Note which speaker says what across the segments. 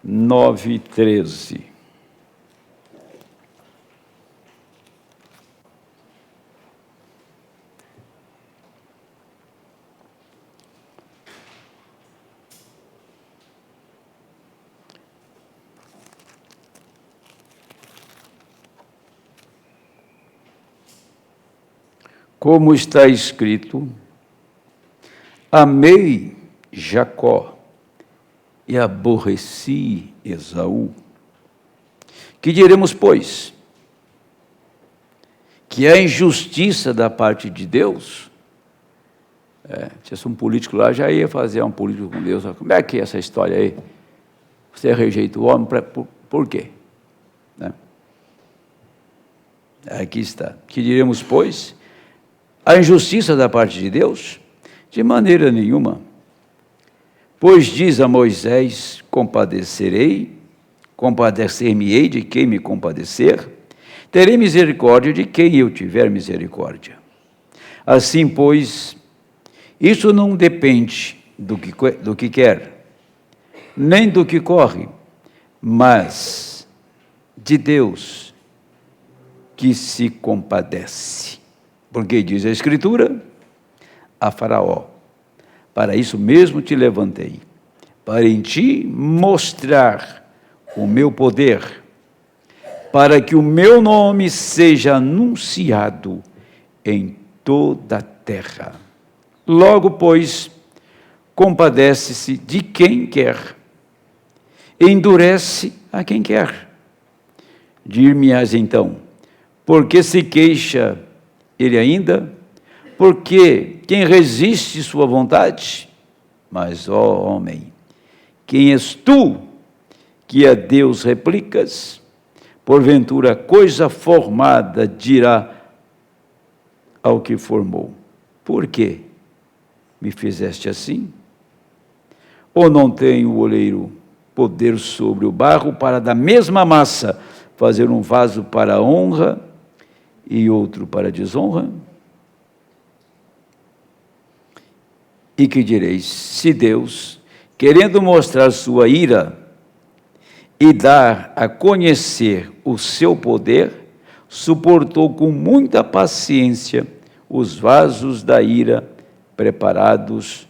Speaker 1: 9:13. Como está escrito: amei Jacó e aborreci Esaú. Que diremos, pois? Que a injustiça da parte de Deus? Se fosse um político lá, já ia fazer um político com Deus. Como é que é essa história aí? Você rejeita o homem, por quê? Né? Aqui está. Que diremos, pois? A injustiça da parte de Deus? De maneira nenhuma. Pois diz a Moisés: compadecer-me-ei de quem me compadecer, terei misericórdia de quem eu tiver misericórdia. Assim, pois, isso não depende do que quer, nem do que corre, mas de Deus, que se compadece. Porque diz a Escritura a Faraó: para isso mesmo te levantei, para em ti mostrar o meu poder, para que o meu nome seja anunciado em toda a terra. Logo, pois, compadece-se de quem quer, endurece a quem quer. Dir-me-ás então: por que se queixa ele ainda? Porque quem resiste sua vontade? Mas, ó homem, quem és tu que a Deus replicas? Porventura, coisa formada dirá ao que formou: por que me fizeste assim? Ou não tem o oleiro poder sobre o barro para da mesma massa fazer um vaso para honra e outro para desonra? E que direis? Se Deus, querendo mostrar sua ira e dar a conhecer o seu poder, suportou com muita paciência os vasos da ira preparados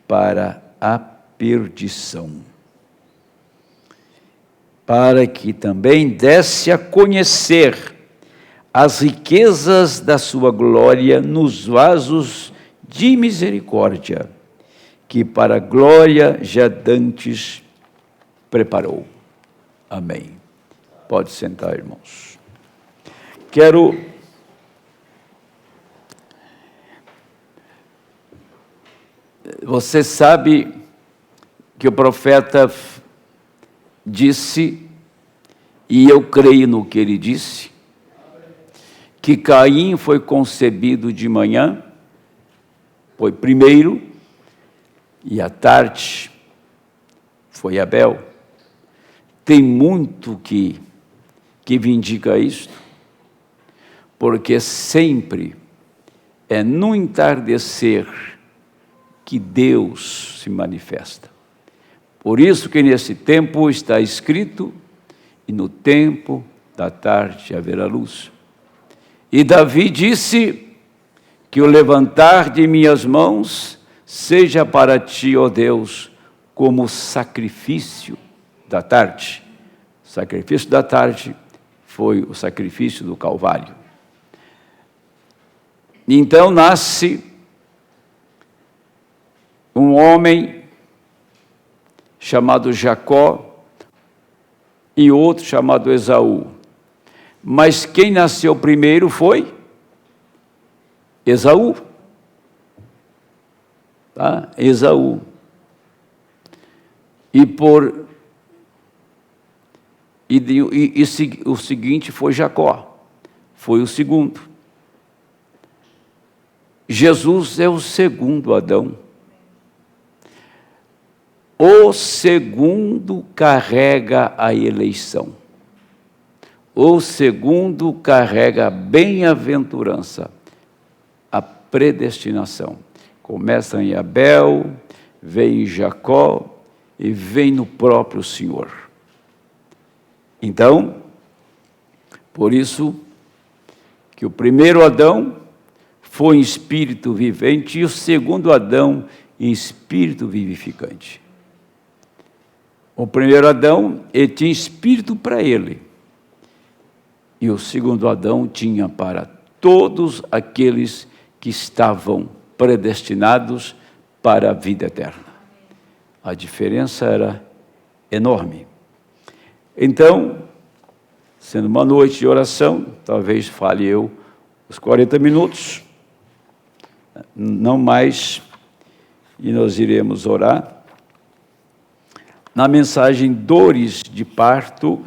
Speaker 1: para a perdição, para que também desse a conhecer as riquezas da sua glória nos vasos de misericórdia, que para a glória já dantes preparou. Amém. Pode sentar, irmãos. Você sabe que o profeta disse, e eu creio no que ele disse, que Caim foi concebido de manhã, foi primeiro, e à tarde foi Abel. Tem muito que vindica isto, porque sempre é no entardecer que Deus se manifesta. Por isso que nesse tempo está escrito: e no tempo da tarde haverá luz. E Davi disse que o levantar de minhas mãos seja para ti, ó Deus, como sacrifício da tarde. O sacrifício da tarde foi o sacrifício do Calvário. Então nasce um homem chamado Jacó e outro chamado Esaú. Mas quem nasceu primeiro foi Esaú. Tá? Esaú. O seguinte foi Jacó. Foi o segundo. Jesus é o segundo Adão. O segundo carrega a eleição. O segundo carrega a bem-aventurança, a predestinação. Começa em Abel, vem em Jacó e vem no próprio Senhor. Então, por isso que o primeiro Adão foi em espírito vivente e o segundo Adão em espírito vivificante. O primeiro Adão, ele tinha espírito para ele. E o segundo Adão tinha para todos aqueles que estavam predestinados para a vida eterna. A diferença era enorme. Então, sendo uma noite de oração, talvez fale eu os 40 minutos, não mais, e nós iremos orar. Na mensagem Dores de Parto,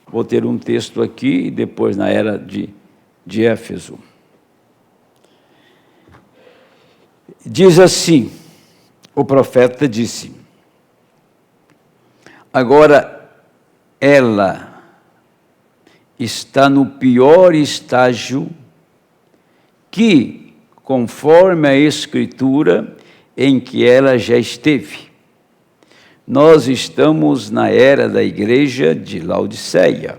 Speaker 1: vou ter um texto aqui, e depois na era de Éfeso. Diz assim, o profeta disse, agora ela está no pior estágio que, conforme a Escritura, em que ela já esteve. Nós estamos na era da igreja de Laodiceia,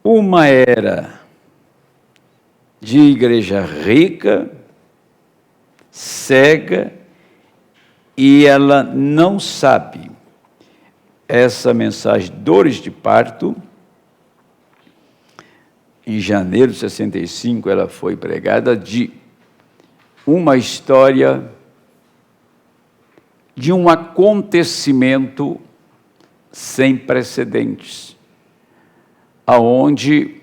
Speaker 1: uma era de igreja rica, cega, e ela não sabe. Essa mensagem, Dores de Parto, em janeiro de 65, ela foi pregada de uma história de um acontecimento sem precedentes, aonde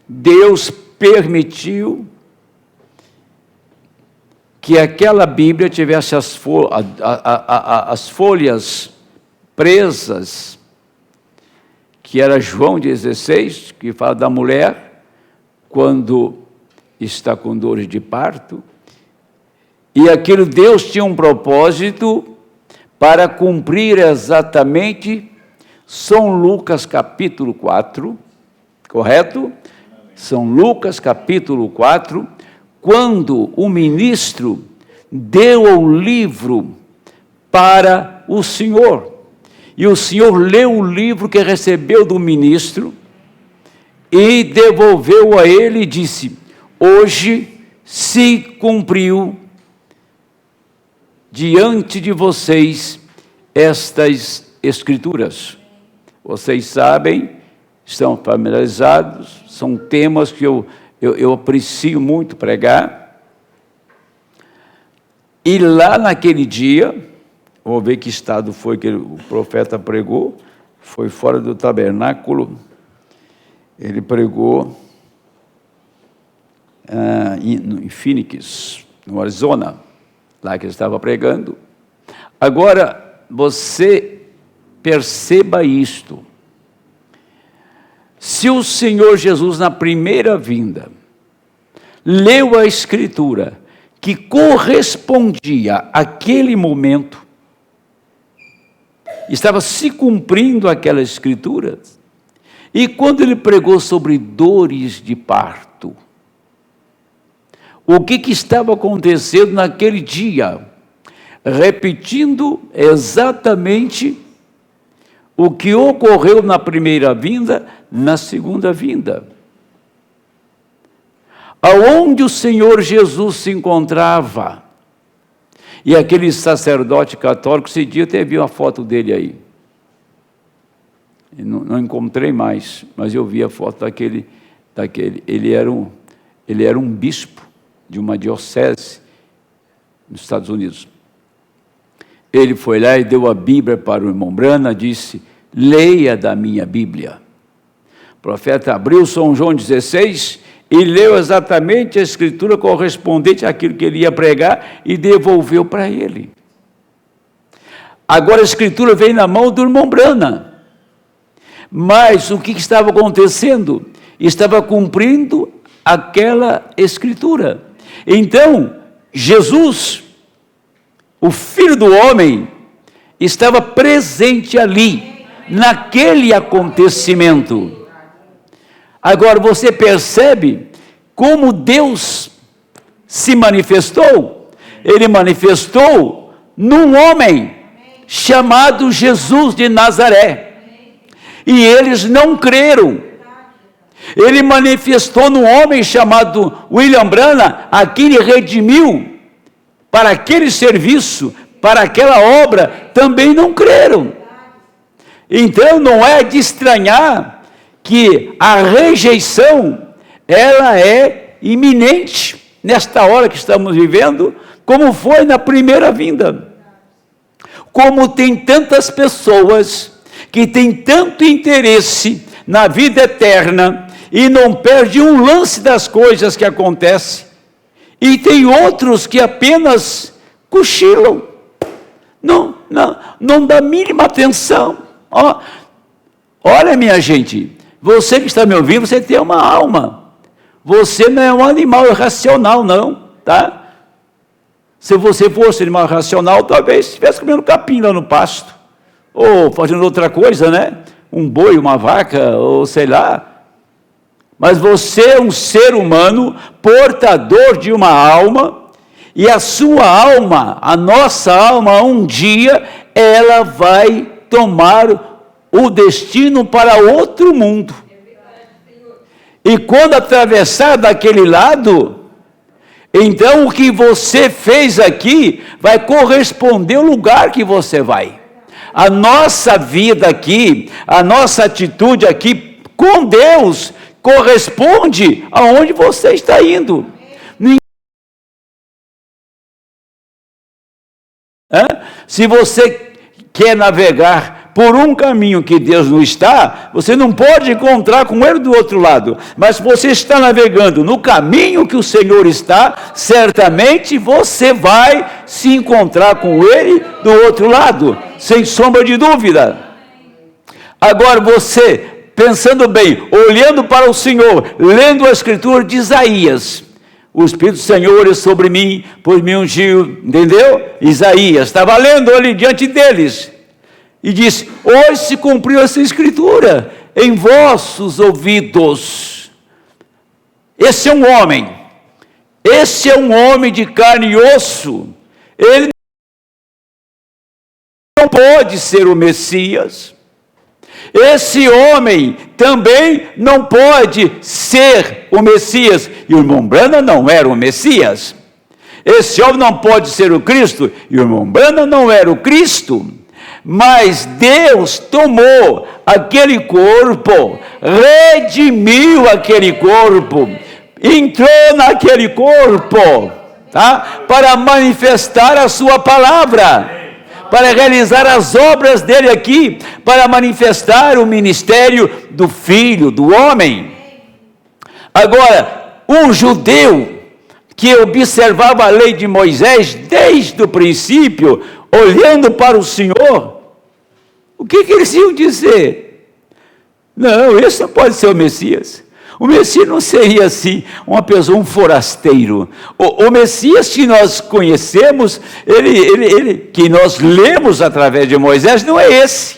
Speaker 1: Deus permitiu que aquela Bíblia tivesse as folhas presas, que era João 16, que fala da mulher, quando está com dores de parto, e aquilo Deus tinha um propósito para cumprir exatamente São Lucas capítulo 4, correto? São Lucas capítulo 4, quando o ministro deu o livro para o Senhor, e o Senhor leu o livro que recebeu do ministro, e devolveu a ele e disse, hoje se cumpriu diante de vocês estas Escrituras. Vocês sabem, estão familiarizados, são temas que eu aprecio muito pregar. E lá naquele dia, vou ver que estado foi que o profeta pregou, foi fora do tabernáculo, ele pregou em Phoenix, no Arizona, lá que ele estava pregando. Agora, você perceba isto. Se o Senhor Jesus, na primeira vinda, leu a Escritura que correspondia àquele momento, estava se cumprindo aquela Escritura, e quando ele pregou sobre dores de parto, o que estava acontecendo naquele dia? Repetindo exatamente o que ocorreu na primeira vinda, na segunda vinda. Aonde o Senhor Jesus se encontrava, e aquele sacerdote católico, esse dia até vi uma foto dele aí, não encontrei mais, mas eu vi a foto daquele ele era um bispo de uma diocese nos Estados Unidos. Ele foi lá e deu a Bíblia para o irmão Brana, disse, leia da minha Bíblia. O profeta abriu São João 16 e leu exatamente a Escritura correspondente àquilo que ele ia pregar e devolveu para ele. Agora a Escritura veio na mão do irmão Brana. Mas o que estava acontecendo? Estava cumprindo aquela Escritura. Então, Jesus, o Filho do Homem, estava presente ali, naquele acontecimento. Agora, você percebe como Deus se manifestou? Ele manifestou num homem chamado Jesus de Nazaré. e eles não creram. Ele manifestou num homem chamado William Branham, a quem ele redimiu para aquele serviço, para aquela obra, também não creram. Então não é de estranhar que a rejeição, ela é iminente nesta hora que estamos vivendo, como foi na primeira vinda. Como tem tantas pessoas que têm tanto interesse na vida eterna e não perde um lance das coisas que acontecem, e tem outros que apenas cochilam, não dá mínima atenção. Olha, minha gente, você que está me ouvindo, você tem uma alma, você não é um animal irracional, não, tá? Se você fosse animal racional, talvez estivesse comendo capim lá no pasto, ou fazendo outra coisa, né? Um boi, uma vaca, ou sei lá. Mas você é um ser humano, portador de uma alma, e a sua alma, a nossa alma, um dia, ela vai tomar o destino para outro mundo. E quando atravessar daquele lado, então o que você fez aqui vai corresponder ao lugar que você vai. A nossa vida aqui, a nossa atitude aqui com Deus corresponde aonde você está indo. Se você quer navegar por um caminho que Deus não está, você não pode encontrar com Ele do outro lado. Mas se você está navegando no caminho que o Senhor está, certamente você vai se encontrar com Ele do outro lado, sem sombra de dúvida. Agora você, pensando bem, olhando para o Senhor, lendo a Escritura de Isaías, o Espírito do Senhor é sobre mim, pois me ungiu, entendeu? Isaías estava lendo ali diante deles, e disse: hoje se cumpriu essa Escritura em vossos ouvidos. Esse é um homem de carne e osso, ele não pode ser o Messias. Esse homem também não pode ser o Messias, e o irmão Branham não era o Messias. Esse homem não pode ser o Cristo, e o irmão Branham não era o Cristo. Mas Deus tomou aquele corpo, redimiu aquele corpo, entrou naquele corpo, tá? Para manifestar a sua palavra, para realizar as obras dele aqui, para manifestar o ministério do Filho, do homem. Agora, um judeu que observava a lei de Moisés desde o princípio, olhando para o Senhor, o que eles iam dizer? Não, esse não pode ser o Messias. O Messias não seria assim, uma pessoa, um forasteiro. O Messias que nós conhecemos, ele que nós lemos através de Moisés, não é esse.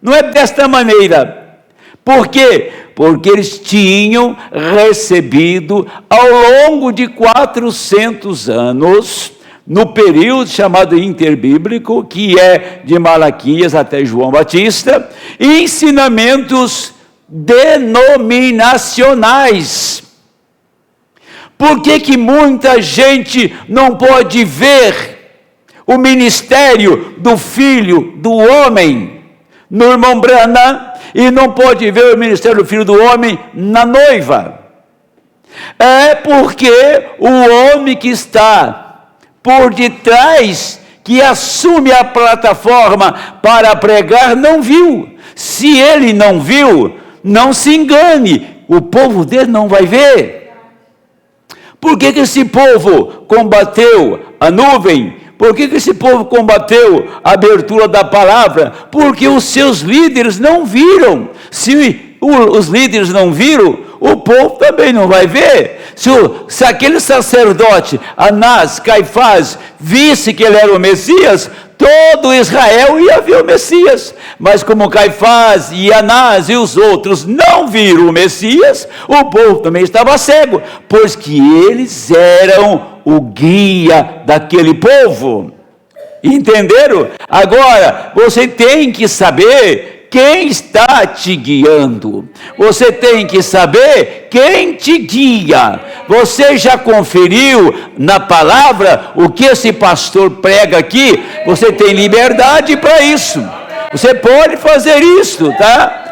Speaker 1: Não é desta maneira. Por quê? Porque eles tinham recebido ao longo de 400 anos, no período chamado interbíblico, que é de Malaquias até João Batista, ensinamentos denominacionais. Por que muita gente não pode ver o ministério do Filho do Homem no irmão Branham e não pode ver o ministério do Filho do Homem na noiva? É porque o homem que está por detrás, que assume a plataforma para pregar, não viu. Se ele não viu, não se engane, o povo dele não vai ver. Por que esse povo combateu a nuvem? Por que esse povo combateu a abertura da palavra? Porque os seus líderes não viram. Se os líderes não viram, o povo também não vai ver. Se aquele sacerdote, Anás, Caifás, visse que ele era o Messias, todo Israel ia ver o Messias. Mas como Caifás e Anás e os outros não viram o Messias, o povo também estava cego, pois que eles eram o guia daquele povo. Entenderam? Agora, você tem que saber quem está te guiando. Você tem que saber quem te guia. Você já conferiu na palavra o que esse pastor prega aqui? Você tem liberdade para isso. Você pode fazer isso, tá?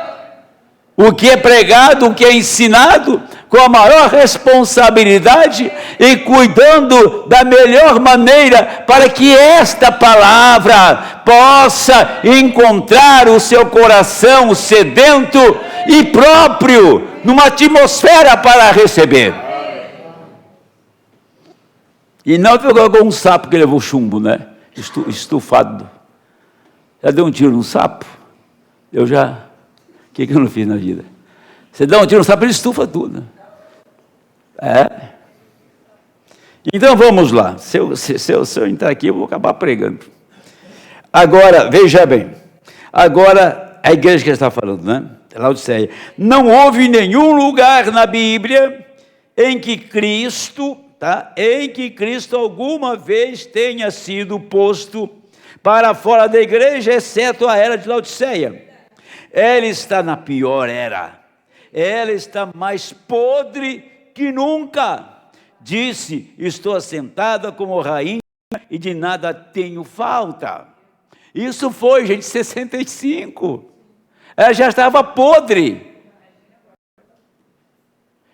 Speaker 1: O que é pregado, o que é ensinado, com a maior responsabilidade e cuidando da melhor maneira para que esta palavra possa encontrar o seu coração sedento e próprio, numa atmosfera para receber. E não ficou com um sapo que levou chumbo, né? Estufado. Já deu um tiro no sapo? O que eu não fiz na vida? Você dá um tiro no sapo, ele estufa tudo. Então vamos lá. Se eu entrar aqui, eu vou acabar pregando. Agora, veja bem. Agora, a igreja que está falando, né? Laodiceia. Não houve nenhum lugar na Bíblia em que Cristo alguma vez tenha sido posto para fora da igreja, exceto a era de Laodiceia. Ela está na pior era. Ela está mais podre que nunca. Disse: estou assentada como rainha e de nada tenho falta. Isso foi, gente, 65. Ela já estava podre.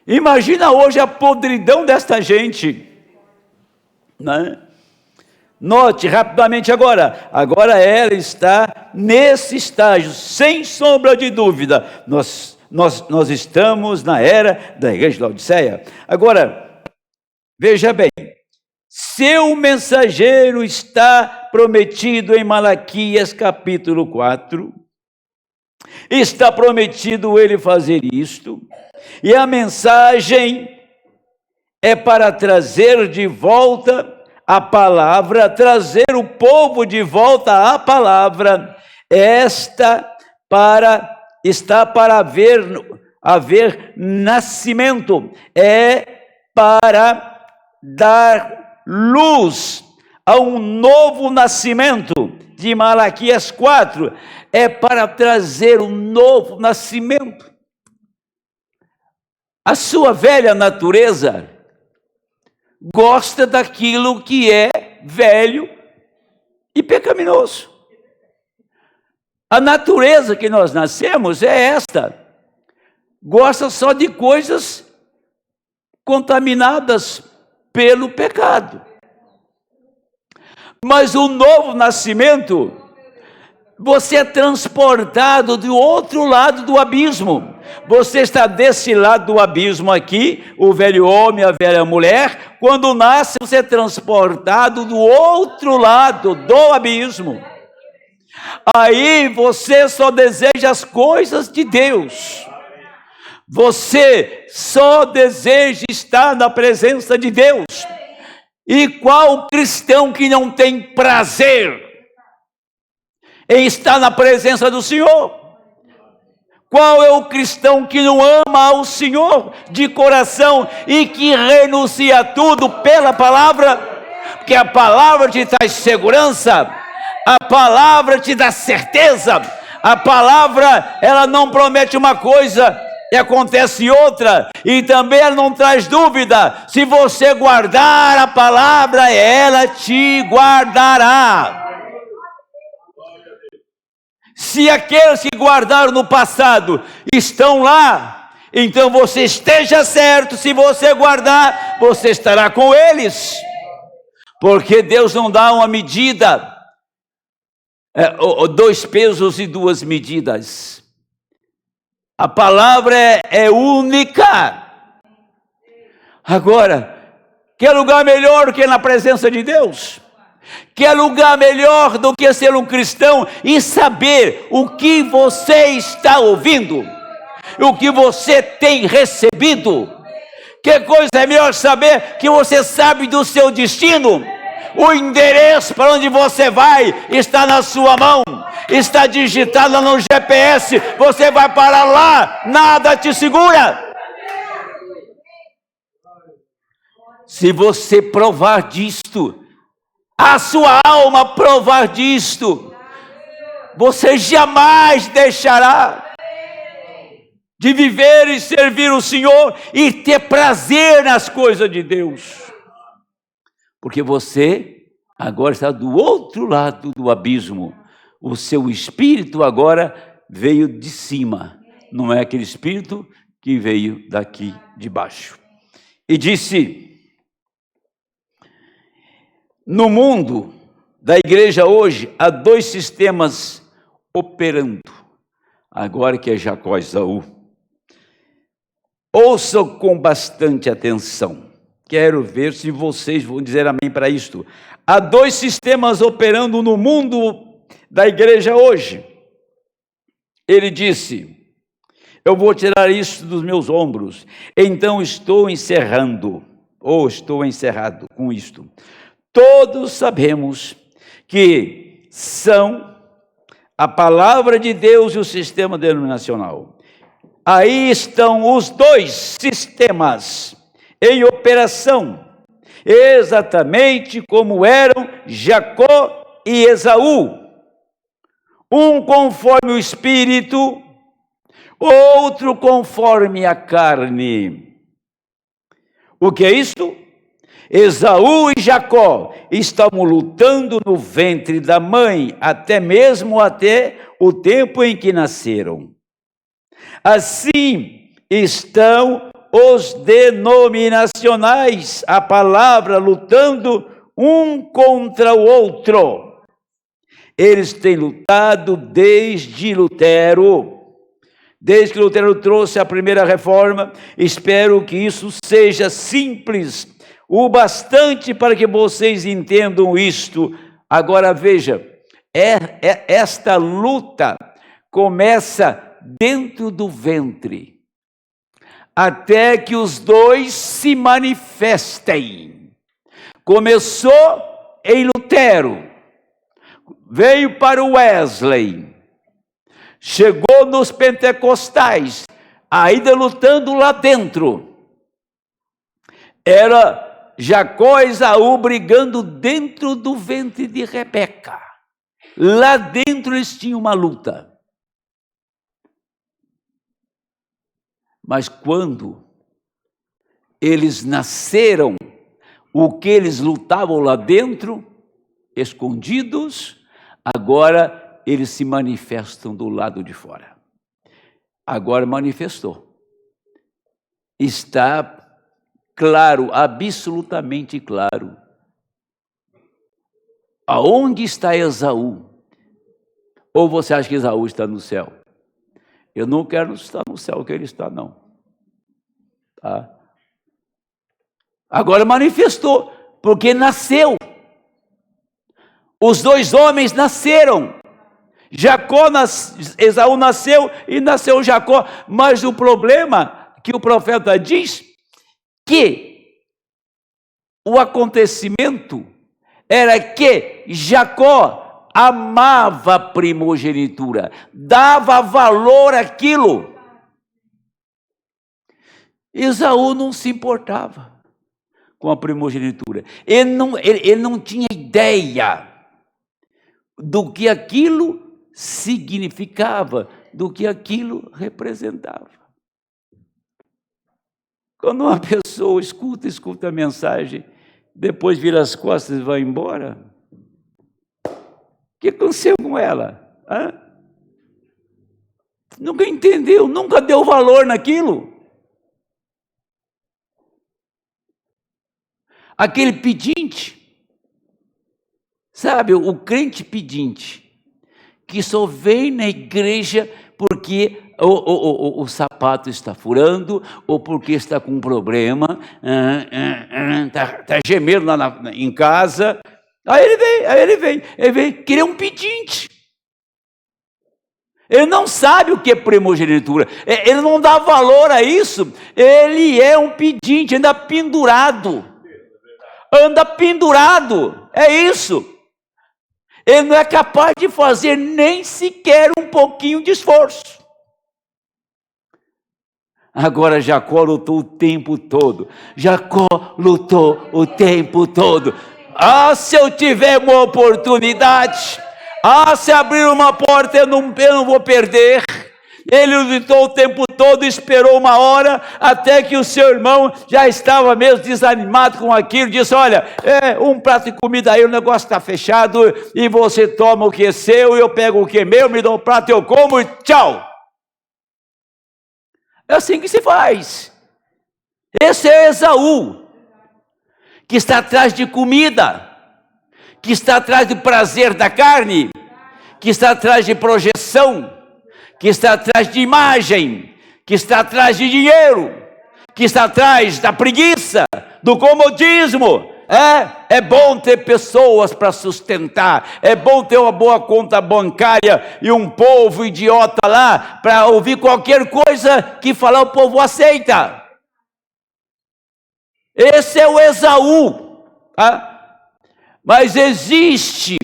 Speaker 1: Imagina hoje a podridão desta gente, né? Note rapidamente agora ela está nesse estágio, sem sombra de dúvida. Nós estamos na era da igreja de Laodiceia. Agora, veja bem, seu mensageiro está prometido em Malaquias capítulo 4, está prometido ele fazer isto, e a mensagem é para trazer de volta a palavra, trazer o povo de volta à palavra. Está para haver nascimento, para dar luz a um novo nascimento. De Malaquias 4, para trazer um novo nascimento. A sua velha natureza gosta daquilo que é velho e pecaminoso. A natureza que nós nascemos é esta. Gosta só de coisas contaminadas pelo pecado. Mas o novo nascimento, você é transportado do outro lado do abismo. Você está desse lado do abismo aqui, o velho homem, a velha mulher. Quando nasce, você é transportado do outro lado do abismo. Aí você só deseja as coisas de Deus. Você só deseja estar na presença de Deus. E qual cristão que não tem prazer em estar na presença do Senhor? Qual é o cristão que não ama ao Senhor de coração e que renuncia a tudo pela palavra? Porque a palavra te traz segurança, a palavra te dá certeza, a palavra, ela não promete uma coisa e acontece outra, e também ela não traz dúvida. Se você guardar a palavra, ela te guardará. Se aqueles que guardaram no passado estão lá, então você esteja certo, se você guardar, você estará com eles. Porque Deus não dá uma medida, 2 pesos e 2 medidas. A palavra é única. Agora, que lugar melhor do que na presença de Deus? Que lugar melhor do que ser um cristão e saber o que você está ouvindo, o que você tem recebido? Que coisa é melhor saber que você sabe do seu destino? O endereço para onde você vai está na sua mão, está digitado no GPS, você vai parar lá, nada te segura. Se você provar disto, a sua alma provar disto, você jamais deixará de viver e servir o Senhor e ter prazer nas coisas de Deus. Porque você agora está do outro lado do abismo. O seu espírito agora veio de cima. Não é aquele espírito que veio daqui de baixo. E disse: no mundo da igreja hoje, há dois sistemas operando. Agora que é Jacó e Esaú. Ouçam com bastante atenção. Quero ver se vocês vão dizer amém para isto. Há dois sistemas operando no mundo da igreja hoje. Ele disse: eu vou tirar isso dos meus ombros. Então estou encerrado com isto. Todos sabemos que são a palavra de Deus e o sistema denominacional. Aí estão os dois sistemas em operação, exatamente como eram Jacó e Esaú. Um conforme o espírito, outro conforme a carne. O que é isto? Esaú e Jacó estavam lutando no ventre da mãe, até o tempo em que nasceram. Assim estão os denominacionais, a palavra, lutando um contra o outro. Eles têm lutado desde Lutero, desde que Lutero trouxe a primeira reforma. Espero que isso seja simples o bastante para que vocês entendam isto. Agora veja, esta luta começa dentro do ventre, até que os dois se manifestem. Começou em Lutero, veio para o Wesley, chegou nos pentecostais, ainda lutando lá dentro. Era Jacó e Esaú brigando dentro do ventre de Rebeca. Lá dentro eles tinham uma luta. Mas quando eles nasceram, o que eles lutavam lá dentro, escondidos, agora eles se manifestam do lado de fora. Agora manifestou. Está claro, absolutamente claro. Aonde está Esaú? Ou você acha que Esaú está no céu? Eu não quero estar no céu que ele está, não. Tá? Agora manifestou, porque nasceu. Os dois homens nasceram. Esaú nasceu e nasceu Jacó. Mas o problema que o profeta diz, que o acontecimento era que Jacó amava a primogenitura, dava valor àquilo. Esaú não se importava com a primogenitura. Ele não tinha ideia do que aquilo significava, do que aquilo representava. Quando uma pessoa escuta a mensagem, depois vira as costas e vai embora, o que aconteceu com ela? Nunca entendeu, nunca deu valor naquilo. Aquele pedinte, sabe, o crente pedinte, que só vem na igreja porque o sapato está furando, ou porque está com um problema, está gemendo lá em casa. Aí ele vem querer um pedinte. Ele não sabe o que é primogenitura, ele não dá valor a isso. Ele é um pedinte, anda pendurado, é isso. Ele não é capaz de fazer nem sequer um pouquinho de esforço. Agora Jacó lutou o tempo todo. Se eu tiver uma oportunidade, Se abrir uma porta, eu não vou perder. Ele lutou o tempo todo, esperou uma hora, até que o seu irmão já estava mesmo desanimado com aquilo, disse: olha, um prato de comida aí, o negócio está fechado, e você toma o que é seu, eu pego o que é meu, me dá um prato, eu como e tchau. É assim que se faz. Esse é Esaú, que está atrás de comida, que está atrás do prazer da carne, que está atrás de projeção, que está atrás de imagem, que está atrás de dinheiro, que está atrás da preguiça, do comodismo. É bom ter pessoas para sustentar, é bom ter uma boa conta bancária e um povo idiota lá para ouvir qualquer coisa que falar, o povo aceita. Esse é o Esaú. Mas existe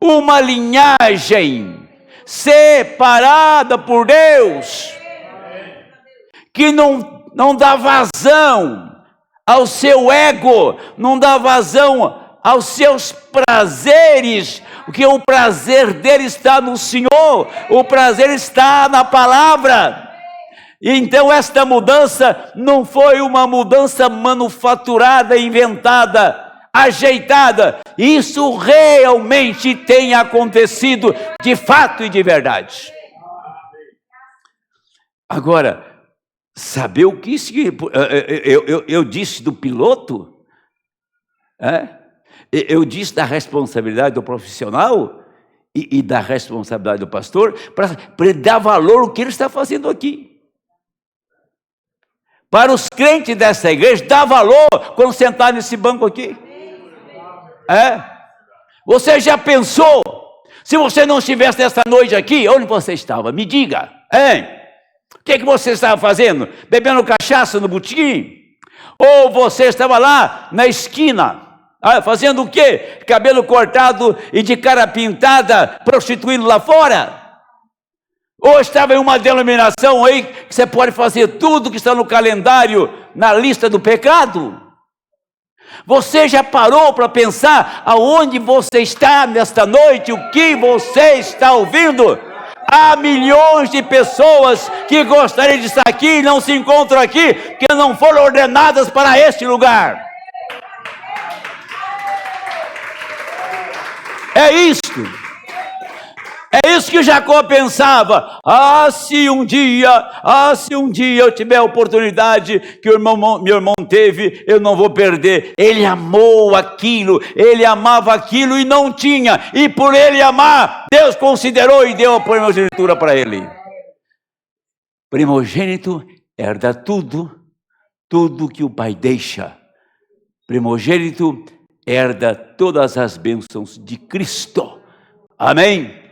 Speaker 1: uma linhagem separada por Deus, que não dá vazão ao seu ego, não dá vazão aos seus prazeres, porque o prazer dele está no Senhor, o prazer está na palavra. Então esta mudança não foi uma mudança manufaturada, inventada, ajeitada. Isso realmente tem acontecido de fato e de verdade. Agora, saber o que isso, eu disse do piloto, eu disse da responsabilidade do profissional e da responsabilidade do pastor, para dar valor ao que ele está fazendo aqui. Para os crentes dessa igreja, dá valor quando sentar nesse banco aqui. Você já pensou, se você não estivesse nessa noite aqui, onde você estava? Me diga, o que você estava fazendo? Bebendo cachaça no botequim? Ou você estava lá na esquina, fazendo o quê? Cabelo cortado e de cara pintada, prostituindo lá fora? Ou estava em uma denominação aí que você pode fazer tudo que está no calendário, na lista do pecado? Você já parou para pensar aonde você está nesta noite, o que você está ouvindo? Há milhões de pessoas que gostariam de estar aqui e não se encontram aqui, que não foram ordenadas para este lugar. É isto. É isso que Jacó pensava. Se um dia eu tiver a oportunidade que meu irmão teve, eu não vou perder. Ele amou aquilo, ele amava aquilo e não tinha. E por ele amar, Deus considerou e deu a primogenitura para ele. Primogênito herda tudo que o pai deixa. Primogênito herda todas as bênçãos de Cristo. Amém?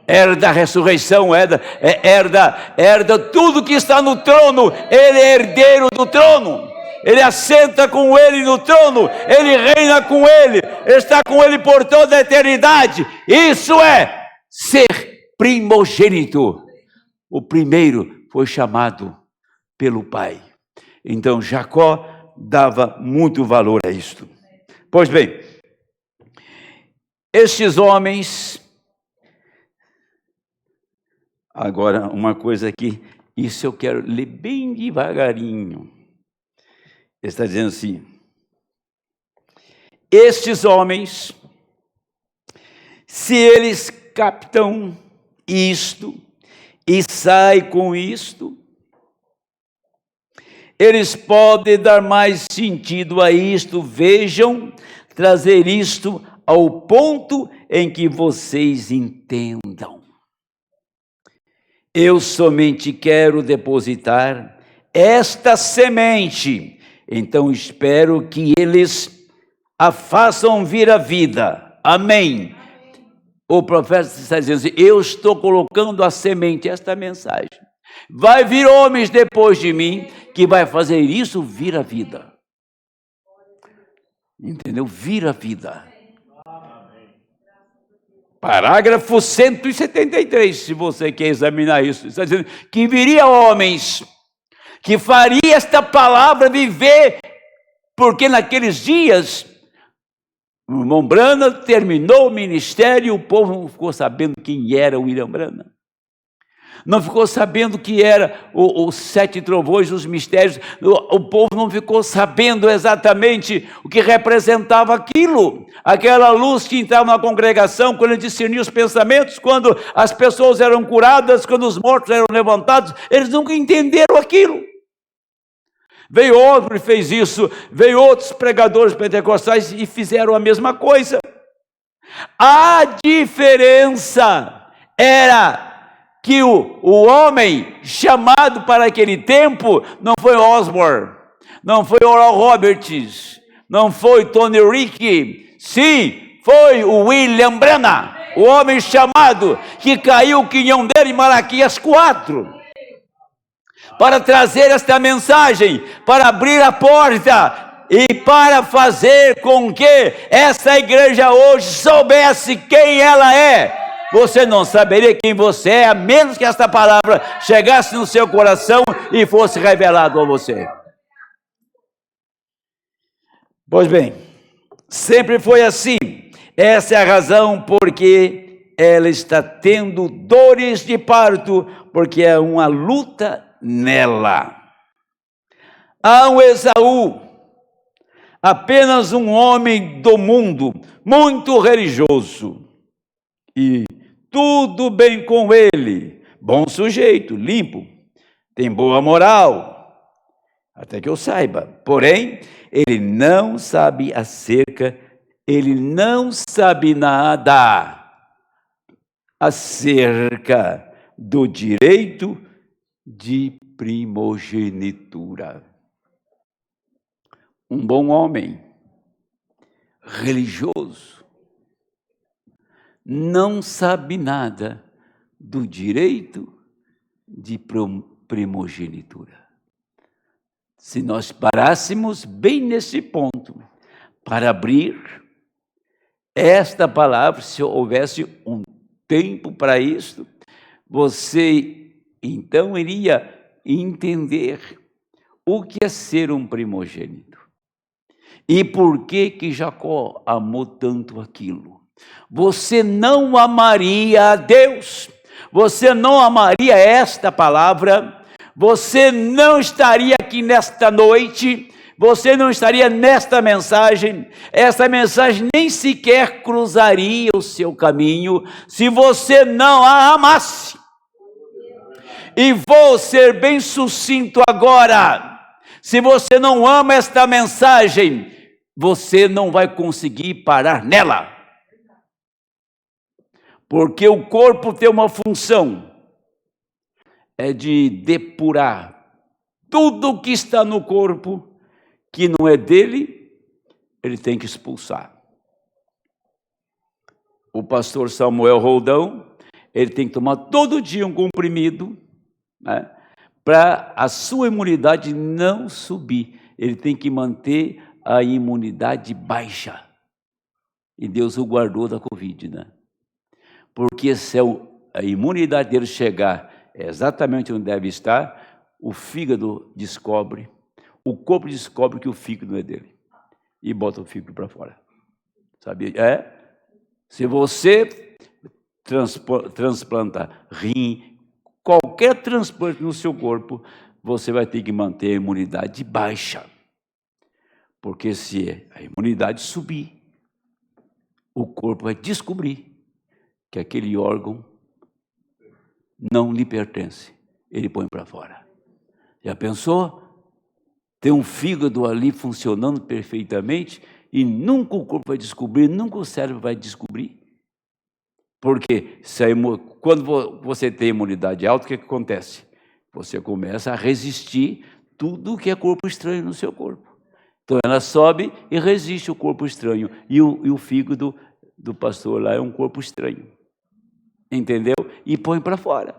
Speaker 1: Herda a ressurreição, herda tudo que está no trono. Ele é herdeiro do trono, ele assenta com ele no trono, ele reina com ele, está com ele por toda a eternidade. Isso é ser primogênito. O primeiro foi chamado pelo pai. Então Jacó dava muito valor a isto. Pois bem, estes homens... Agora, uma coisa aqui, isso eu quero ler bem devagarinho. Ele está dizendo assim: estes homens, se eles captam isto e saem com isto, eles podem dar mais sentido a isto. Vejam, trazer isto ao ponto em que vocês entendam. Eu somente quero depositar esta semente, então espero que eles a façam vir à vida. Amém. O profeta está dizendo assim: eu estou colocando a semente, esta mensagem. Vai vir homens depois de mim que vai fazer isso vir à vida. Entendeu? Vir à vida. Parágrafo 173, se você quer examinar isso, está dizendo que viria homens que faria esta palavra viver, porque naqueles dias O irmão Branham terminou o ministério e o povo não ficou sabendo quem era o William Branham. Não ficou sabendo que era os 7 trovões, os mistérios. O povo não ficou sabendo exatamente o que representava aquilo. Aquela luz que entrava na congregação, quando ele discernia os pensamentos, quando as pessoas eram curadas, quando os mortos eram levantados, eles nunca entenderam aquilo. Veio outro e fez isso, veio outros pregadores pentecostais e fizeram a mesma coisa. A diferença era que o homem chamado para aquele tempo não foi Osborne, não foi Oral Roberts, não foi Tony Rick, sim, foi o William Branham, o homem chamado que caiu o quinhão dele em Malaquias 4, para trazer esta mensagem, para abrir a porta e para fazer com que essa igreja hoje soubesse quem ela é. Você não saberia quem você é, a menos que esta palavra chegasse no seu coração e fosse revelado a você. Pois bem, sempre foi assim. Essa é a razão porque ela está tendo dores de parto, porque é uma luta nela. Há um Esaú, apenas um homem do mundo, muito religioso, e tudo bem com ele, bom sujeito, limpo, tem boa moral, até que eu saiba. Porém, ele não sabe ele não sabe nada acerca do direito de primogenitura. Um bom homem, religioso, não sabe nada do direito de primogenitura. Se nós parássemos bem nesse ponto para abrir esta palavra, se houvesse um tempo para isso, você então iria entender o que é ser um primogênito e por que Jacó amou tanto aquilo. Você não amaria a Deus, você não amaria esta palavra, você não estaria aqui nesta noite, você não estaria nesta mensagem, essa mensagem nem sequer cruzaria o seu caminho, se você não a amasse. E vou ser bem sucinto agora, se você não ama esta mensagem, você não vai conseguir parar nela. Porque o corpo tem uma função, é de depurar tudo que está no corpo, que não é dele, ele tem que expulsar. O pastor Samuel Roldão, ele tem que tomar todo dia um comprimido, né, para a sua imunidade não subir. Ele tem que manter a imunidade baixa. E Deus o guardou da Covid, né? Porque se a imunidade dele chegar exatamente onde deve estar, o fígado descobre, o corpo descobre que o fígado não é dele e bota o fígado para fora. Sabia? Se você transplanta rim, qualquer transplante no seu corpo, você vai ter que manter a imunidade baixa. Porque se a imunidade subir, o corpo vai descobrir que aquele órgão não lhe pertence, ele põe para fora. Já pensou? Tem um fígado ali funcionando perfeitamente e nunca o corpo vai descobrir, nunca o cérebro vai descobrir. Porque quando você tem imunidade alta, o que acontece? Você começa a resistir tudo que é corpo estranho no seu corpo. Então ela sobe e resiste o corpo estranho. E o fígado do pastor lá é um corpo estranho. Entendeu? E põe para fora.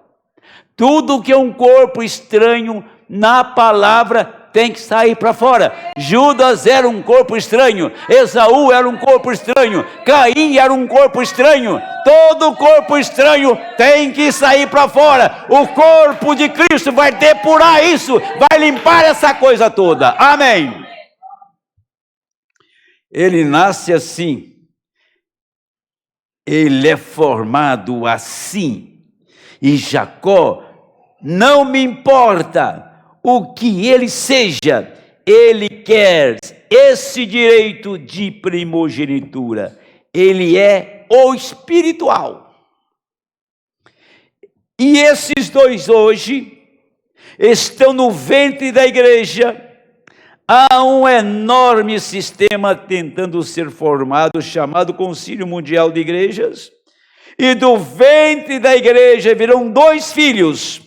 Speaker 1: Tudo que é um corpo estranho na palavra tem que sair para fora. Judas era um corpo estranho, Esaú era um corpo estranho, Caim era um corpo estranho. Todo corpo estranho tem que sair para fora. O corpo de Cristo vai depurar isso, vai limpar essa coisa toda. Amém. Ele nasce assim, ele é formado assim. E Jacó, não me importa o que ele seja, ele quer esse direito de primogenitura. Ele é o espiritual. E esses dois hoje estão no ventre da igreja. Há um enorme sistema tentando ser formado, chamado Concílio Mundial de Igrejas. E do ventre da igreja virão 2 filhos.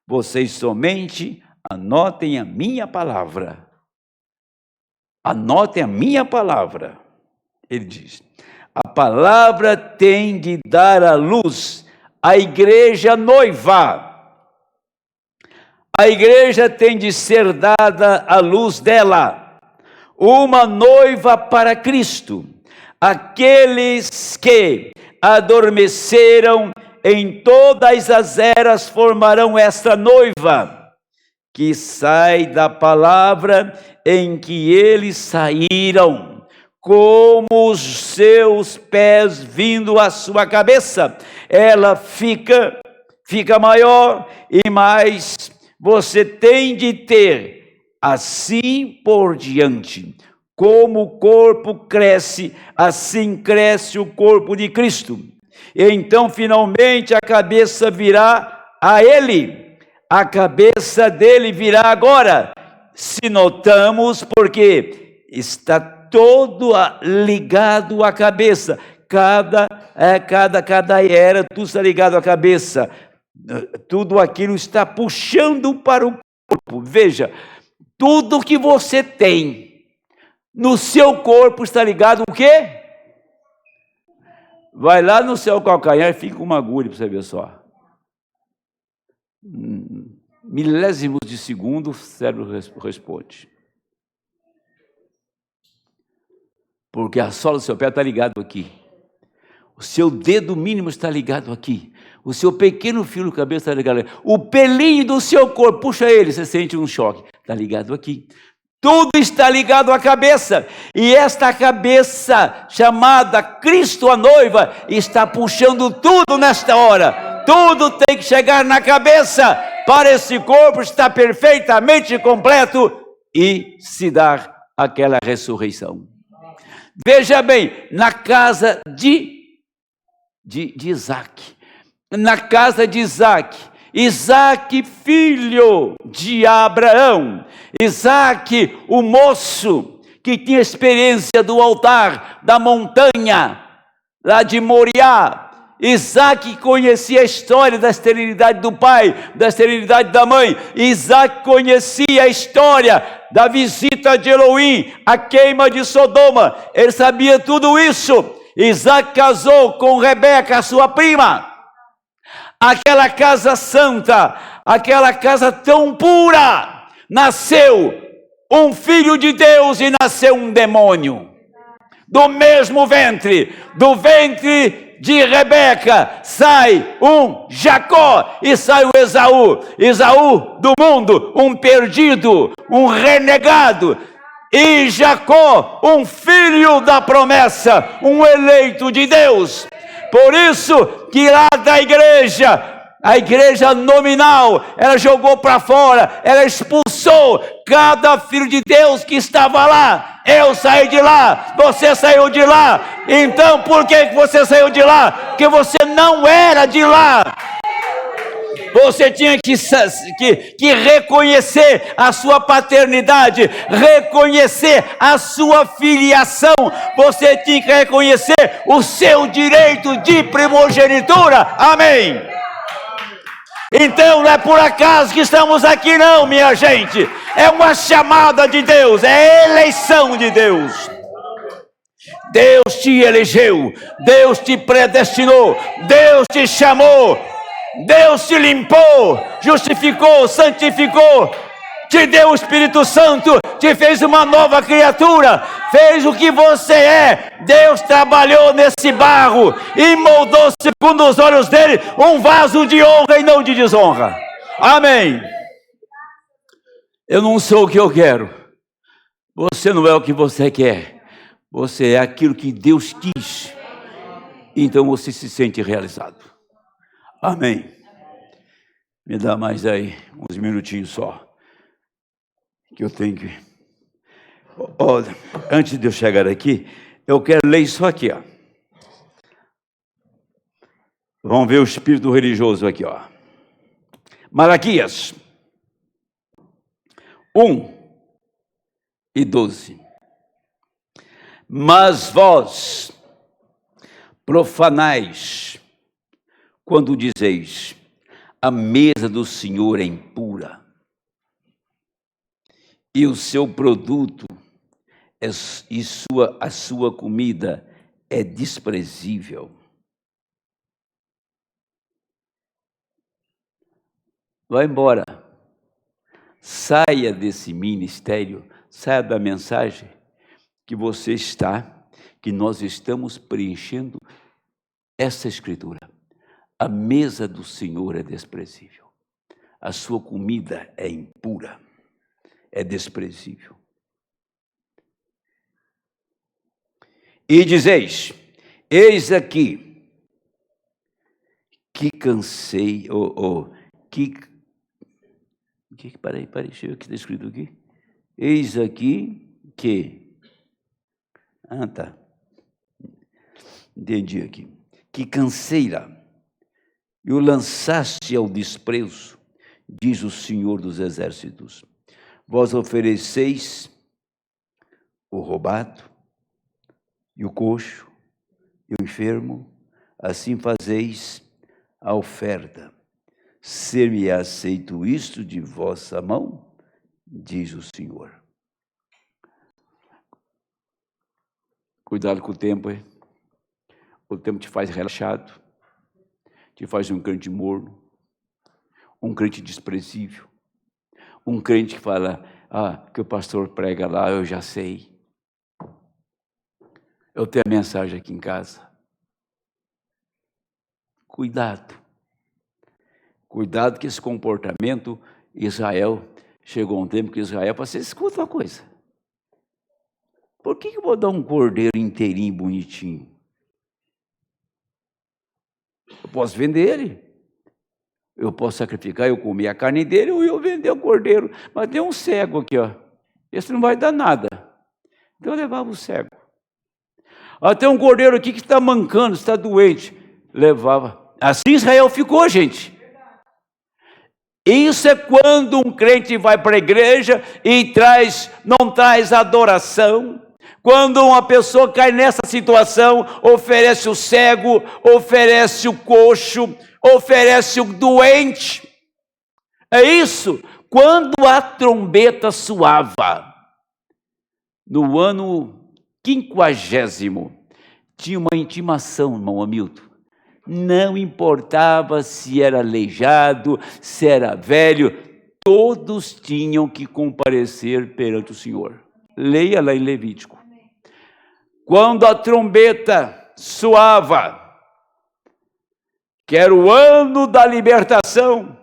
Speaker 1: Vocês somente anotem a minha palavra. Anotem a minha palavra. Ele diz: a palavra tem de dar à luz a igreja noiva. A igreja tem de ser dada à luz dela, uma noiva para Cristo. Aqueles que adormeceram em todas as eras formarão esta noiva, que sai da palavra em que eles saíram, como os seus pés vindo à sua cabeça. Ela fica maior e mais. Você tem de ter assim por diante. Como o corpo cresce, assim cresce o corpo de Cristo. E então, finalmente, a cabeça virá a ele. A cabeça dele virá agora. Se notamos, porque está todo ligado à cabeça. Cada era, tudo está ligado à cabeça. Tudo aquilo está puxando para o corpo. Veja, tudo que você tem no seu corpo está ligado o quê? Vai lá no seu calcanhar e fica uma agulha para você ver só. Milésimos de segundo, o cérebro responde. Porque a sola do seu pé está ligado aqui. O seu dedo mínimo está ligado aqui. O seu pequeno fio do cabelo está ligado aqui. O pelinho do seu corpo, puxa ele, você sente um choque. Está ligado aqui. Tudo está ligado à cabeça. E esta cabeça, chamada Cristo a noiva, está puxando tudo nesta hora. Tudo tem que chegar na cabeça para esse corpo estar perfeitamente completo e se dar aquela ressurreição. Veja bem, na casa de Isaac. Na casa de Isaac. Isaac, filho de Abraão. Isaac, o moço que tinha experiência do altar, da montanha, lá de Moriá. Isaac conhecia a história da esterilidade do pai, da esterilidade da mãe. Isaac conhecia a história da visita de Elohim, a queima de Sodoma. Ele sabia tudo isso. Isaac casou com Rebeca, sua prima. Aquela casa santa, aquela casa tão pura, nasceu um filho de Deus e nasceu um demônio. Do mesmo ventre, do ventre de Rebeca, sai um Jacó e sai o Esaú. Esaú do mundo, um perdido, um renegado. E Jacó, um filho da promessa, um eleito de Deus. Por isso que lá da igreja, a igreja nominal, ela jogou para fora, ela expulsou cada filho de Deus que estava lá. Eu saí de lá, você saiu de lá. Então por que você saiu de lá? Porque você não era de lá. Você tinha que reconhecer a sua paternidade, reconhecer a sua filiação. Você tinha que reconhecer o seu direito de primogenitura. Amém. Então não é por acaso que estamos aqui não, minha gente. É uma chamada de Deus, é eleição de Deus. Deus te elegeu, Deus te predestinou, Deus te chamou. Deus te limpou, justificou, santificou, te deu o Espírito Santo, te fez uma nova criatura, fez o que você é. Deus trabalhou nesse barro e moldou segundo os olhos dele um vaso de honra e não de desonra. Amém. Eu não sou o que eu quero, você não é o que você quer, você é aquilo que Deus quis. então você se sente realizado. Amém. Me dá mais aí uns minutinhos só, que eu tenho que... Antes de eu chegar aqui, eu quero ler isso aqui, ó. Vamos ver o espírito religioso aqui, ó. Malaquias 1:12. Mas vós profanais, quando dizeis, a mesa do Senhor é impura, e o seu produto a sua comida é desprezível. Vai embora. Saia desse ministério, saia da mensagem que nós estamos preenchendo essa escritura. A mesa do Senhor é desprezível. A sua comida é impura, é desprezível. E dizeis, eis aqui, que cansei, peraí, deixa eu ver o que está escrito aqui. Eis aqui que... tá. Entendi aqui. Que canseira, e o lançaste ao desprezo, diz o Senhor dos Exércitos. Vós ofereceis o roubado, e o coxo, e o enfermo, assim fazeis a oferta. Ser-me aceito isto de vossa mão, diz o Senhor. Cuidado com o tempo, hein? O tempo te faz relaxado, te faz um crente morno, um crente desprezível, um crente que fala, que o pastor prega lá, eu já sei. Eu tenho a mensagem aqui em casa. Cuidado. Cuidado que esse comportamento, Israel, chegou um tempo que Israel falou assim, escuta uma coisa. Por que eu vou dar um cordeiro inteirinho, bonitinho? Eu posso vender ele. Eu posso sacrificar, eu comer a carne dele, ou eu vender o cordeiro. Mas tem um cego aqui, ó. Esse não vai dar nada. Então eu levava o cego. Tem um cordeiro aqui que está mancando, está doente. Levava. Assim Israel ficou, gente. Isso é quando um crente vai para a igreja e não traz adoração. Quando uma pessoa cai nessa situação, oferece o cego, oferece o coxo, oferece o doente. É isso. Quando a trombeta soava, no ano 50º, tinha uma intimação, irmão Hamilton. Não importava se era aleijado, se era velho, todos tinham que comparecer perante o Senhor. Leia lá em Levítico. Quando a trombeta soava, que era o ano da libertação,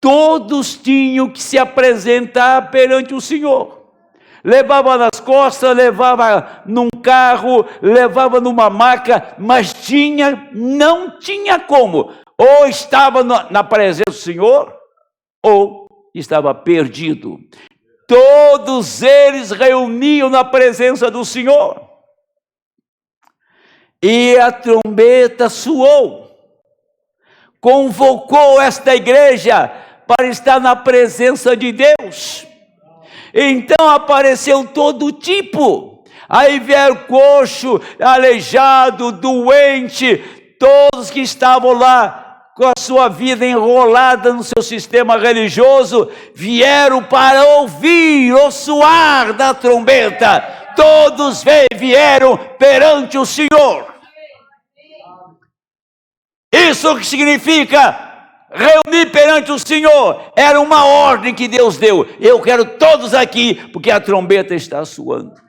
Speaker 1: todos tinham que se apresentar perante o Senhor. Levava nas costas, levava num carro, levava numa maca, mas não tinha como. Ou estava na presença do Senhor, ou estava perdido. Todos eles reuniam na presença do Senhor. E a trombeta soou, convocou esta igreja para estar na presença de Deus. Então apareceu todo tipo. Aí vieram coxo, aleijado, doente, todos que estavam lá com a sua vida enrolada no seu sistema religioso, vieram para ouvir o soar da trombeta. Todos vieram perante o Senhor. Isso que significa reunir perante o Senhor. Era uma ordem que Deus deu. Eu quero todos aqui, porque a trombeta está soando.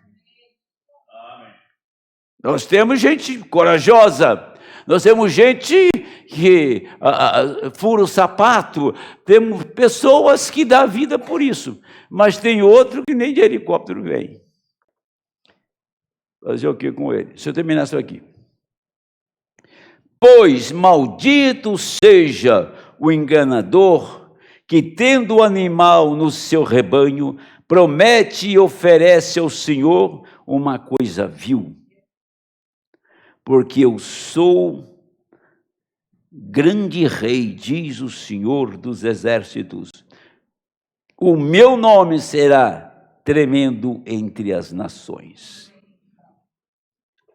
Speaker 1: Amém. Nós temos gente corajosa. Nós temos gente que fura o sapato. Temos pessoas que dão vida por isso. Mas tem outro que nem de helicóptero vem. Fazer o que com ele? Deixa eu terminar isso aqui. Pois maldito seja o enganador que, tendo o animal no seu rebanho, promete e oferece ao Senhor uma coisa vil. Porque eu sou grande rei, diz o Senhor dos exércitos. O meu nome será tremendo entre as nações.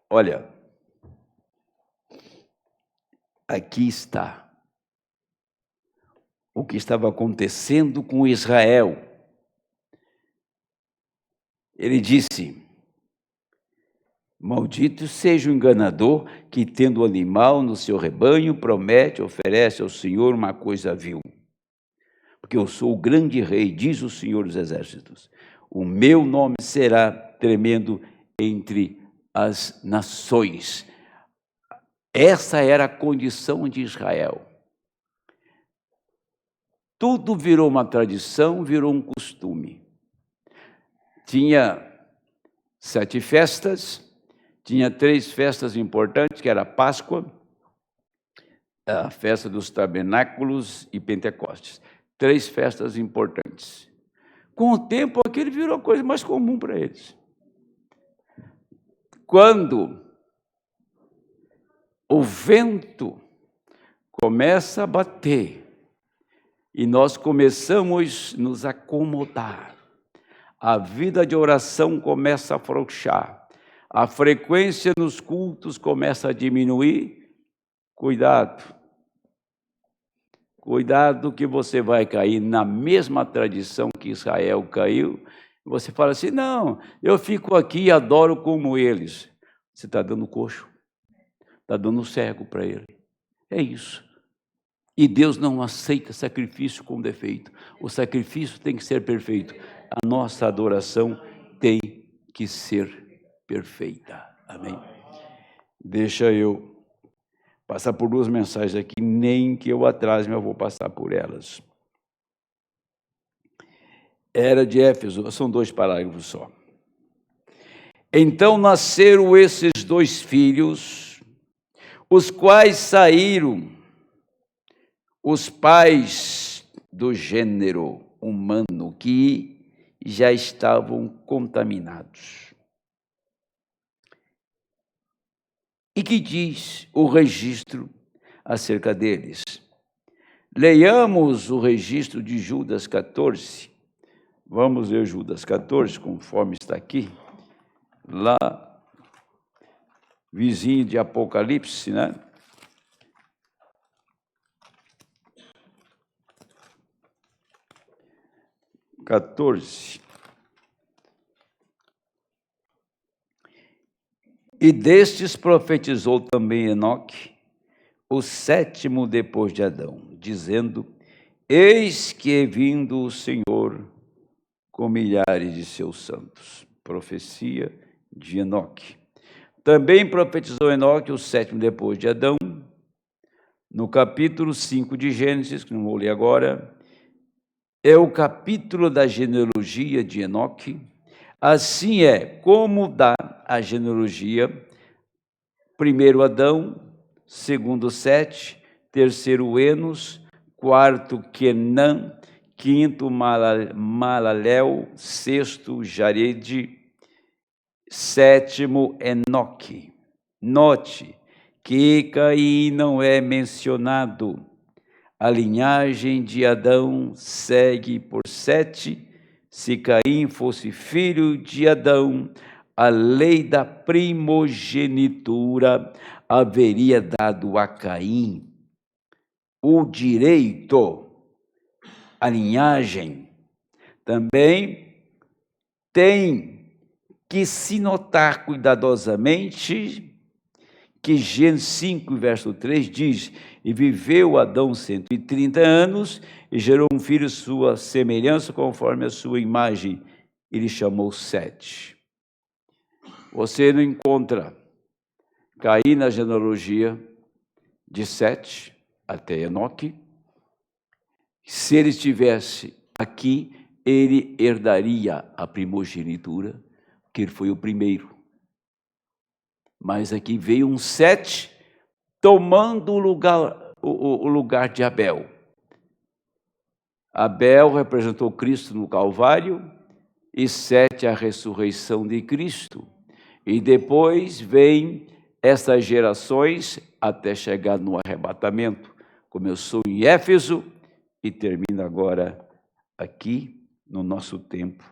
Speaker 1: Olha, aqui está o que estava acontecendo com Israel. Ele disse: maldito seja o enganador que, tendo o animal no seu rebanho, promete, oferece ao Senhor uma coisa vil. Porque eu sou o grande rei, diz o Senhor dos exércitos. O meu nome será tremendo entre as nações. Essa era a condição de Israel. Tudo virou uma tradição, virou um costume. Tinha 7 festas, tinha 3 festas importantes, que era a Páscoa, a festa dos tabernáculos e Pentecostes. 3 festas importantes. Com o tempo, aquilo virou a coisa mais comum para eles. Quando o vento começa a bater e nós começamos a nos acomodar, a vida de oração começa a afrouxar, a frequência nos cultos começa a diminuir, cuidado. Cuidado que você vai cair na mesma tradição que Israel caiu. Você fala assim, não, eu fico aqui e adoro como eles. Você está dando coxo, está dando cego para ele. É isso. E Deus não aceita sacrifício com defeito. O sacrifício tem que ser perfeito. A nossa adoração tem que ser perfeita. Amém? Deixa eu passar por 2 mensagens aqui, nem que eu atrase, mas eu vou passar por elas. Era de Éfeso, são 2 parágrafos só. Então nasceram esses 2 filhos, os quais saíram os pais do gênero humano que já estavam contaminados. E que diz o registro acerca deles? Leiamos o registro de Judas 14. Vamos ler Judas 14, conforme está aqui. Lá, vizinho de Apocalipse, né? E destes profetizou também Enoque, o 7º depois de Adão, dizendo: eis que é vindo o Senhor com milhares de seus santos. Profecia de Enoque. Também profetizou Enoque, o 7º depois de Adão, no capítulo 5 de Gênesis, que não vou ler agora. É o capítulo da genealogia de Enoque. Assim é como dá a genealogia: 1º Adão, 2º Sete, 3º Enos, 4º Quenã, 5º Malalel, 6º Jarede, 7º Enoque. Note que Caim não é mencionado. A linhagem de Adão segue por 7. Se Caim fosse filho de Adão, a lei da primogenitura haveria dado a Caim o direito, a linhagem. Também tem que se notar cuidadosamente que Gênesis 5, verso 3 diz: e viveu Adão 130 anos e gerou um filho sua semelhança, conforme a sua imagem. Ele chamou Sete. Você não encontra Caim na genealogia de Sete até Enoque. Se ele estivesse aqui, ele herdaria a primogenitura, porque ele foi o primeiro. Mas aqui veio um Sete tomando o lugar de Abel. Abel representou Cristo no Calvário, e Sete a ressurreição de Cristo. E depois vem essas gerações até chegar no arrebatamento. Começou em Éfeso e termina agora aqui no nosso tempo,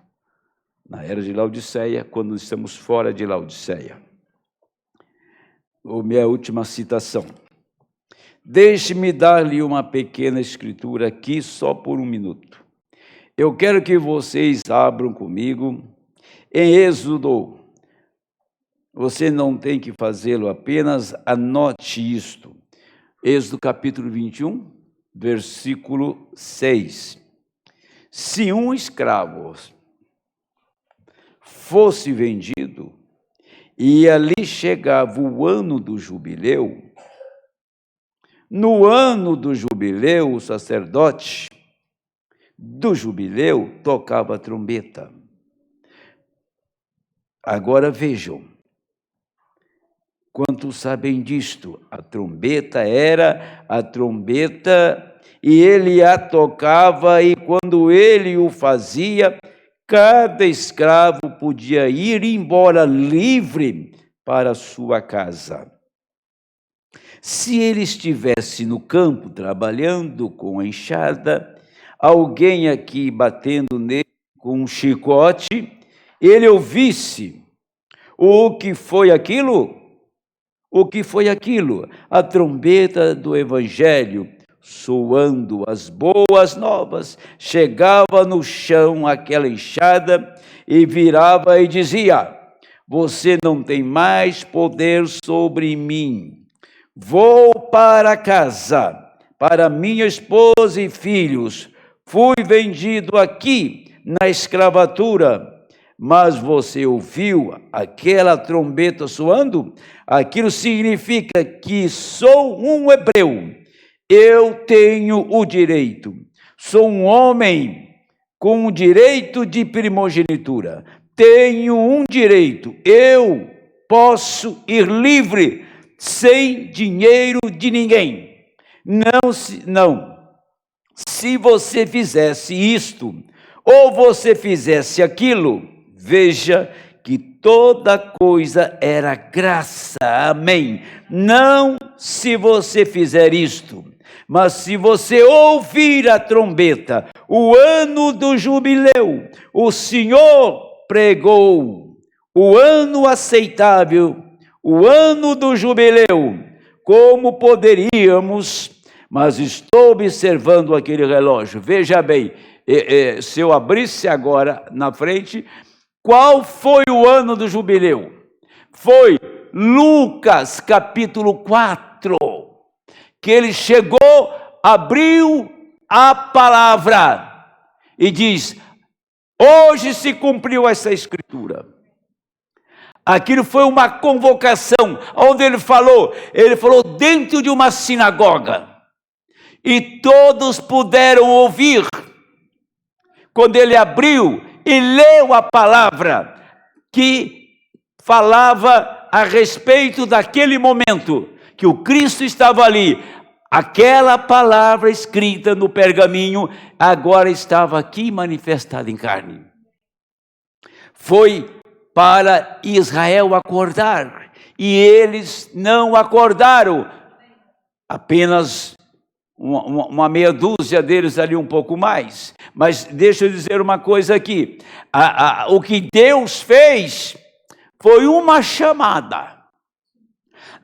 Speaker 1: na era de Laodiceia, quando estamos fora de Laodiceia. Minha última citação. Deixe-me dar-lhe uma pequena escritura aqui, só por um minuto. Eu quero que vocês abram comigo em Êxodo. Você não tem que fazê-lo, apenas anote isto. Êxodo capítulo 21, versículo 6. Se um escravo fosse vendido, e ali chegava o ano do jubileu, no ano do jubileu, o sacerdote do jubileu tocava a trombeta. Agora vejam, quantos sabem disto? A trombeta era a trombeta, e ele a tocava, e quando ele o fazia, cada escravo podia ir embora livre para a sua casa. Se ele estivesse no campo trabalhando com a enxada, alguém aqui batendo nele com um chicote, ele ouvisse o que foi aquilo? O que foi aquilo? A trombeta do Evangelho, soando as boas novas, chegava no chão aquela enxada e virava e dizia: você não tem mais poder sobre mim. Vou para casa, para minha esposa e filhos. Fui vendido aqui na escravatura. Mas você ouviu aquela trombeta soando? Aquilo significa que sou um hebreu. Eu tenho o direito. Sou um homem com o direito de primogenitura. Tenho um direito. Eu posso ir livre, sem dinheiro de ninguém. Não. Se você fizesse isto, ou você fizesse aquilo, veja que toda coisa era graça, amém. Não se você fizer isto, mas se você ouvir a trombeta, o ano do jubileu, o Senhor pregou, o ano aceitável, o ano do jubileu, como poderíamos, mas estou observando aquele relógio, veja bem, se eu abrisse agora na frente, qual foi o ano do jubileu? Foi Lucas capítulo 4, que ele chegou, abriu a palavra e diz: hoje se cumpriu essa escritura. Aquilo foi uma convocação, onde ele falou dentro de uma sinagoga, e todos puderam ouvir. Quando ele abriu e leu a palavra que falava a respeito daquele momento, que o Cristo estava ali, aquela palavra escrita no pergaminho, agora estava aqui manifestada em carne. Foi para Israel acordar, e eles não acordaram, apenas uma meia dúzia deles ali, um pouco mais. Mas deixa eu dizer uma coisa aqui, o que Deus fez foi uma chamada.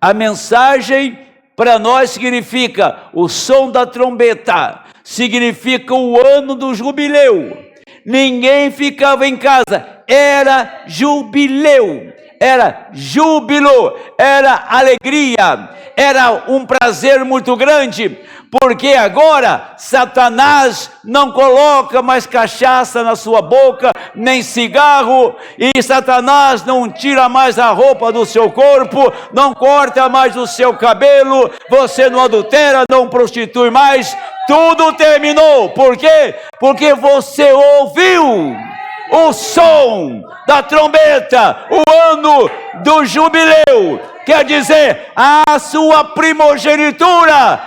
Speaker 1: A mensagem para nós significa o som da trombeta, significa o ano do jubileu. Ninguém ficava em casa, era jubileu, era júbilo, era alegria, era um prazer muito grande, porque agora Satanás não coloca mais cachaça na sua boca, nem cigarro, e Satanás não tira mais a roupa do seu corpo, não corta mais o seu cabelo, você não adultera, não prostitui mais, tudo terminou. Por quê? Porque você ouviu o som da trombeta, o ano do jubileu. quer dizer, a sua primogenitura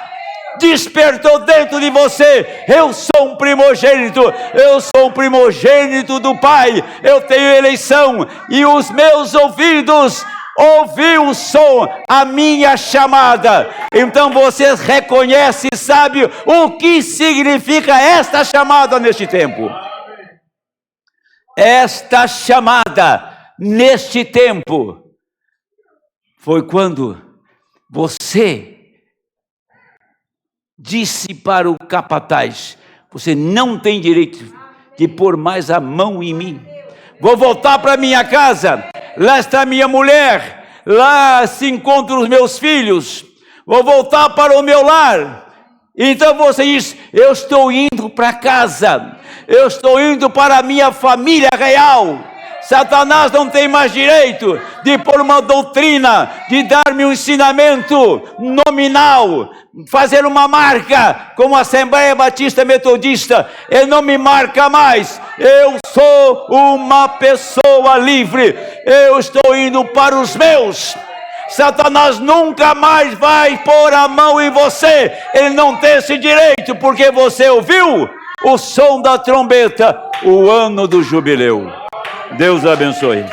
Speaker 1: despertou dentro de você. Eu sou um primogênito, eu sou um primogênito do Pai, eu tenho eleição, e os meus ouvidos ouviu o som, a minha chamada. Então você reconhece e sabe o que significa esta chamada neste tempo. Esta chamada neste tempo foi quando você disse para o capataz: você não tem direito de pôr mais a mão em mim. Vou voltar para minha casa, lá está minha mulher, lá se encontram os meus filhos, vou voltar para o meu lar. Então você diz: eu estou indo para casa, eu estou indo para a minha família real. Satanás não tem mais direito de pôr uma doutrina, de dar-me um ensinamento nominal, fazer uma marca como a Assembleia Batista Metodista. Ele não me marca mais. Eu sou uma pessoa livre. Eu estou indo para os meus. Satanás nunca mais vai pôr a mão em você. Ele não tem esse direito, porque você ouviu o som da trombeta, o ano do jubileu. Deus abençoe.